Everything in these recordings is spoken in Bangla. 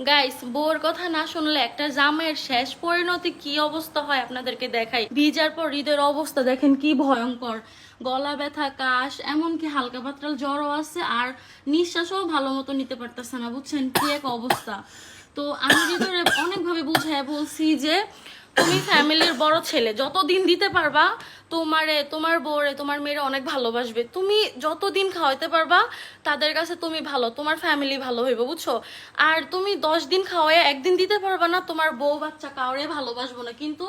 গাইস, বউর কথা না শুনলে একটা জামের শেষ পরিণতি কি অবস্থা হয় আপনাদেরকে দেখাই। ভিজার পর হৃদয়ের অবস্থা দেখেন কি ভয়ঙ্কর। গলা ব্যথা, কাশ, এমনকি হালকা পাতলা জ্বরও আছে, আর নিঃশ্বাসও ভালো মতো নিতে পারতেছে না, বুঝছেন কি এক অবস্থা। তো আমি হৃদয়ের অনেকভাবে বুঝাই বলছি যে তুমি ফ্যামিলির বড় ছেলে, যতদিন দিতে পারবা তোমার বউরে তোমার মেয়েরে অনেক ভালোবাসবে। তুমি যতদিন খাওয়াইতে পারবা তাদের কাছে তুমি ভালো, তোমার ফ্যামিলি ভালো হইবে, বুঝছো। আর তুমি 10 দিন খাওয়াই একদিন দিতে পারবা না, তোমার বউ বাচ্চা কাউরে ভালোবাসবো না। কিন্তু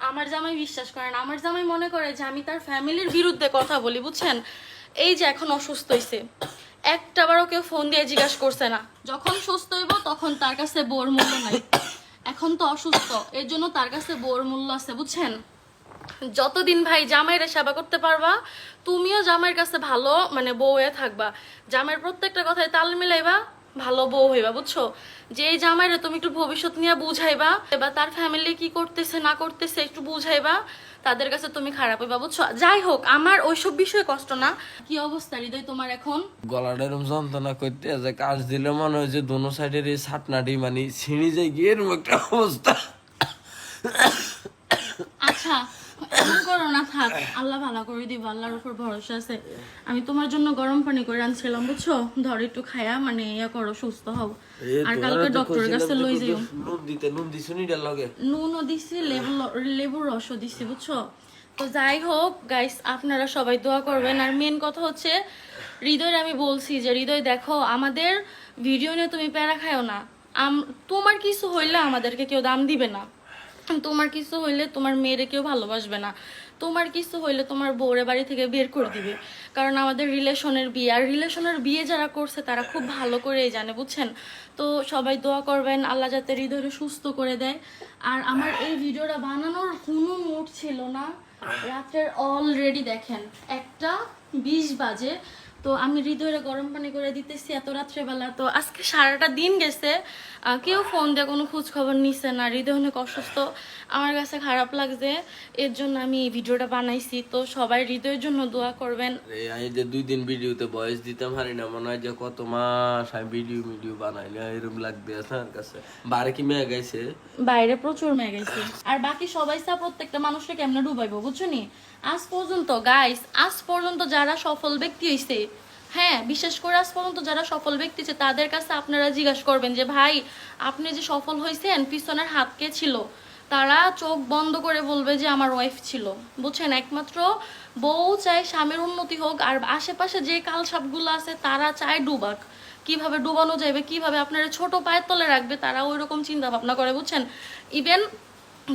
আমার জামাই বিশ্বাস করে না, আমার জামাই মনে করে যে আমি তার ফ্যামিলির বিরুদ্ধে কথা বলি, বুঝছেন। এই যে এখন অসুস্থ হয়েছে, একটাবারও কেউ ফোন দিয়ে জিজ্ঞাসা করছে না। যখন সুস্থ হইব তখন তার কাছে বউর মূল্য নাই। এখন তো অসুস্থ, এর জন্য তার কাছে বউর মূল্য আছে, বুঝছেন। যতদিন ভাই জামাইরে সেবা করতে পারবা, তুমিও জামাইয়ের কাছে ভালো মানে বউ হয়ে থাকবা। জামাইয়ের প্রত্যেকটা কথায় তাল মিলাইবা, ভালো বউ হইবা, বুঝছো। যে এই জামাইরে তুমি একটু ভবিষ্যৎ নিয়ে বুঝাইবা, এবার তার ফ্যামিলি কি করতেছে না করতেছে একটু বুঝাইবা, তাদের কাছে তুমি খারাপ হইবা, বুঝছো। যাই হোক, আমার ওইসব বিষয়ে কষ্ট না। কি অবস্থা হৃদয় তোমার এখন? গলাটা এরকম যন্ত্রণা করতে যে কাজ দিলে মনে হয় যে দোনো সাইডের এই ছাটনাটি মানে ছিঁড়ি যায় গিয়ে এরকম একটা অবস্থা। আচ্ছা, এমন করো না, থাক, আল্লাহ ভালো করে দিব, আল্লাহর উপর ভরসা আছে। আমি তোমার জন্য গরম পানি করে আনছিলাম, বুঝছো। ধর একটু খায়া মানে ইয়া করো, সুস্থ হও। আর কালকে ডক্টরের কাছে লই যাইও। নুন দিছো নি ডাল লগে? নুনও দিছি, লেবুর রসও দিছি, বুঝছো। তো যাই হোক গাইস, আপনারা সবাই দোয়া করবেন। আর মেন কথা হচ্ছে হৃদয়ের আমি বলছি যে হৃদয় দেখো, আমাদের ভিডিও নিয়ে তুমি প্যারা খায়ও না। তোমার কিছু হইলে আমাদেরকে কেউ দাম দিবে না, তোমার কিছু হইলে তোমার মেয়েরে কেউ ভালোবাসবে না, তোমার কিছু হইলে তোমার বউরে বাড়ি থেকে বের করে দিবে। কারণ আমাদের রিলেশনের বিয়ে, আর রিলেশনের বিয়ে যারা করছে তারা খুব ভালো করেই জানে, বুঝছেন। তো সবাই দোয়া করবেন আল্লাহ যাতে হৃদয়কে সুস্থ করে দেয়। আর আমার এই ভিডিওটা বানানোর কোনো মুড ছিল না। রাত্রের অলরেডি দেখেন 1:20 বাজে। তো আমি হৃদয়ে গরম পানি করে দিতেছি এত রাত্রেবেলা। তো আজকে সারাটা দিন গেছে, কেউ ফোন দিয়ে কোনো খোঁজ খবর নিছে না। হৃদয় অনেক অসুস্থ, আমার কাছে খারাপ লাগছে, এর জন্য আমি এই ভিডিওটা বানাইছি। তো সবাই হৃদয়ের জন্য দোয়া করবেন। এই যে 2 দিন ভিডিওতে ভয়েস দিতাম হারি না, মনে হয় যে কত মাস আমি ভিডিও বানাই না, এরকম লাগতে আছে আমার কাছে। বারে কি মেয়ে গাইছে, বাইরে প্রচুর মেয়ে গেছে। আর বাকি সবাই প্রত্যেকটা মানুষকে কেমনে ডুবাইবো, বুঝছো নি। আজ পর্যন্ত গাইস, আজ পর্যন্ত যারা সফল ব্যক্তি হইছে, হ্যাঁ বিশেষ করে আজ পর্যন্ত যারা সফল ব্যক্তি আছে তাদের কাছে আপনারা জিজ্ঞাসা করবেন যে ভাই আপনি যে সফল হয়েছেন পিছনের হাত কে ছিল, তারা চোখ বন্ধ করে বলবে যে আমার ওয়াইফ ছিল, বুঝছেন। একমাত্র বউ চায় স্বামীর উন্নতি হোক, আর আশেপাশে যে কালসাপগুলো আছে তারা চায় ডুবাক। কিভাবে ডুবানো যাবে, কিভাবে আপনারা ছোট পায়ের তলে রাখবে, তারা ওই রকম চিন্তা ভাবনা করে, বুঝছেন। ইভেন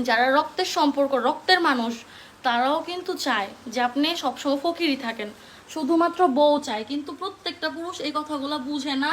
যারা রক্তের সম্পর্ক, রক্তের মানুষ, তারাও কিন্তু চায় যে আপনি সবসময় ফকিরই থাকেন। শুধুমাত্র বউ চায়, কিন্তু প্রত্যেকটা পুরুষ এই কথাগুলো বুঝে না।